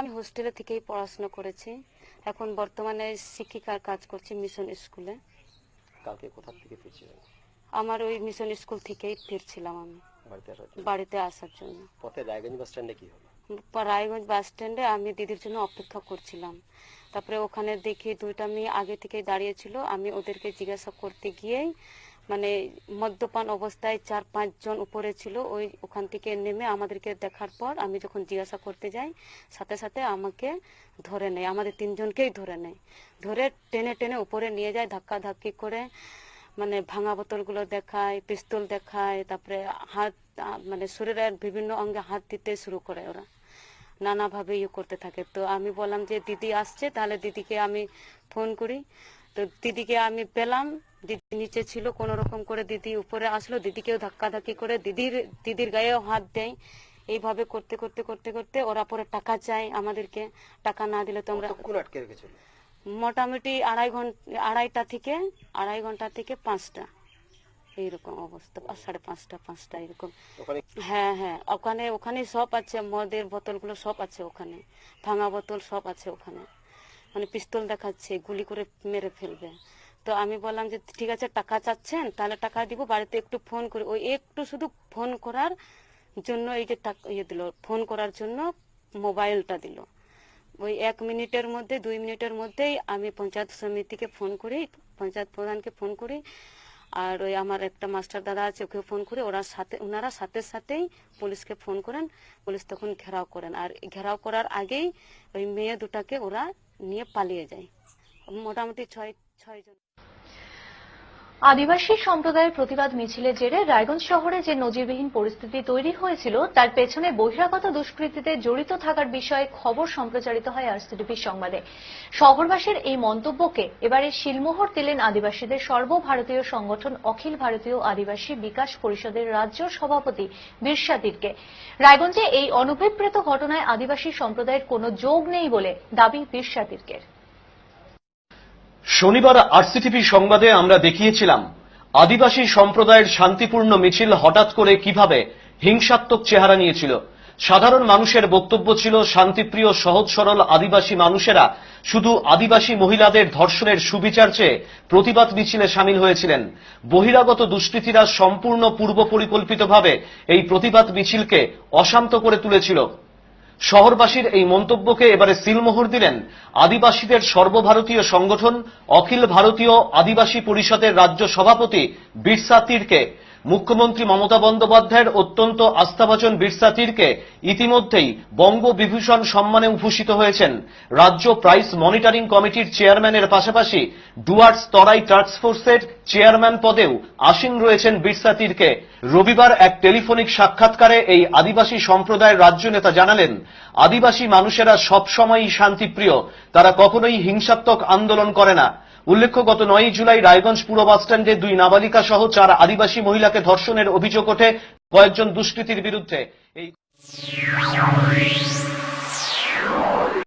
আমি হোস্টেলে থেকেই পড়াশোনা করেছি, এখন বর্তমানে শিক্ষিকার কাজ করছি মিশন স্কুলে। কালকে কোথা থেকে ফিরছিলেন? আমার ওই মিশন স্কুল থেকেই ফিরছিলাম আমি বাড়িতে আসার জন্য। পথে রায়গঞ্জ বাস স্ট্যান্ডে কি হলো? রায়গঞ্জ বাস স্ট্যান্ডে আমি দিদির জন্য অপেক্ষা করছিলাম, তারপরে ওখানে দেখি দুইটা মেয়ে আগে থেকে দাঁড়িয়েছিল। আমি ওদেরকে জিজ্ঞাসা করতে গিয়েই মানে মদ্যপান অবস্থায় 4-5 জন উপরে ছিল, ওখান থেকে নেমে আমাদেরকে দেখার পর আমি যখন জিজ্ঞাসা করতে যাই সাথে সাথে আমাকে ধরে নেয়, আমাদের 3 জনকেই ধরে নেয়, ধরে টেনে টেনে উপরে নিয়ে যায় ধাক্কা ধাক্কি করে, মানে ভাঙা বোতলগুলো দেখায়, পিস্তল দেখায়, তারপরে হাত মানে শরীরের বিভিন্ন অঙ্গে হাত দিতে শুরু করে, ওরা নানাভাবে ইয়ে করতে থাকে। তো আমি বললাম যে দিদি আসছে, তাহলে দিদিকে আমি ফোন করি। তো দিদিকে আমি পেলাম, দিদি নিচে ছিল, কোন রকম করে দিদি উপরে আসলো, দিদিকেও ধাক্কাধাক্কি করে দিদির গায়েও হাত দেয়। এইভাবে করতে করতে করতে করতে ওরা পরে টাকা চায় আমাদেরকে, টাকা না দিলে তো আমরা আটকে রেখেছিল মোটামুটি 2.5 ঘন্টা থেকে 5টা এইরকম অবস্থা, 5:30 এরকম। হ্যাঁ ওখানে সব আছে, মদের বোতলগুলো সব আছে ওখানে, ভাঙা বোতল সব আছে ওখানে, মানে পিস্তল দেখাচ্ছে, গুলি করে মেরে ফেলবে। তো আমি বললাম যে ঠিক আছে টাকা চাচ্ছেন, তাহলে টাকা দিব, বাড়িতে একটু ফোন করি। ওই একটু শুধু ফোন করার জন্য এই যে ইয়ে দিল, ফোন করার জন্য মোবাইলটা দিল। ওই 1 মিনিটের মধ্যে 2 মিনিটের মধ্যেই আমি পঞ্চায়েত সমিতিকে ফোন করি, পঞ্চায়েত প্রধানকে ফোন করি, আর ওই আমার একটা মাস্টার দাদা আছে ওকে ফোন করে, ওনারা সাথে সাথেই পুলিশকে ফোন করেন, পুলিশ তখন ঘেরাও করেন। আর ঘেরাও করার আগেই ওই মেয়ে দুটাকে ওরা নিয়ে পালিয়ে যায়, মোটামুটি 6 জন। আদিবাসী সম্প্রদায়ের প্রতিবাদ মিছিলের জেরে রায়গঞ্জ শহরে যে নজিরবিহীন পরিস্থিতি তৈরি হয়েছিল তার পেছনে বহিরাগত দুষ্কৃতীতে জড়িত থাকার বিষয়ে খবর সম্প্রচারিত হয় আরসিটিভির সংবাদে। শহরবাসীর এই মন্তব্যকে এবারে শিলমোহর দিলেন আদিবাসীদের সর্বভারতীয় সংগঠন অখিল ভারতীয় আদিবাসী বিকাশ পরিষদের রাজ্য সভাপতি বিরসা তিরকে। রায়গঞ্জে এই অনভিপ্রেত ঘটনায় আদিবাসী সম্প্রদায়ের কোনো যোগ নেই বলে দাবি বিরসা তিরকের। শনিবার আরসিটিভি সংবাদে আমরা দেখিয়েছিলাম আদিবাসী সম্প্রদায়ের শান্তিপূর্ণ মিছিল হঠাৎ করে কিভাবে হিংসাত্মক চেহারা নিয়েছিল। সাধারণ মানুষের বক্তব্য ছিল শান্তিপ্রিয় সহজ সরল আদিবাসী মানুষেরা শুধু আদিবাসী মহিলাদের ধর্ষণের সুবিচার চেয়ে প্রতিবাদ মিছিলে সামিল হয়েছিলেন। বহিরাগত দুষ্কৃতীরা সম্পূর্ণ পূর্ব পরিকল্পিতভাবে এই প্রতিবাদ মিছিলকে অশান্ত করে তুলেছিল। শহরবাসীর এই মন্তব্যকে এবারে সিলমোহর দিলেন আদিবাসীদের সর্বভারতীয় সংগঠন অখিল ভারতীয় আদিবাসী পরিষদের রাজ্য সভাপতি বিরসা তিরকে। মুখ্যমন্ত্রী মমতা বন্দ্যোপাধ্যায়ের অত্যন্ত আস্থাভাজন বিরসা তিরকে ইতিমধ্যেই বঙ্গবিভূষণ সম্মানে ভূষিত হয়েছেন। রাজ্য প্রাইস মনিটরিং কমিটির চেয়ারম্যানের পাশাপাশি ডুয়ার্স তরাই টাস্কফোর্সের চেয়ারম্যান পদেও আসীন রয়েছেন বিরসা তিরকে। রবিবার এক টেলিফোনিক সাক্ষাৎকারে এই আদিবাসী সম্প্রদায়ের রাজ্য নেতা জানালেন, আদিবাসী মানুষেরা সবসময়ই শান্তিপ্রিয়, তারা কখনোই হিংসাত্মক আন্দোলন করে না। উল্লেখ্য, গত 9 জুলাই রায়গঞ্জ পুর বাস স্ট্যান্ডে 2 নাবালিকা সহ 4 আদিবাসী মহিলাকে ধর্ষণের অভিযোগ ওঠে কয়েকজন দুষ্কৃতীর বিরুদ্ধে। এই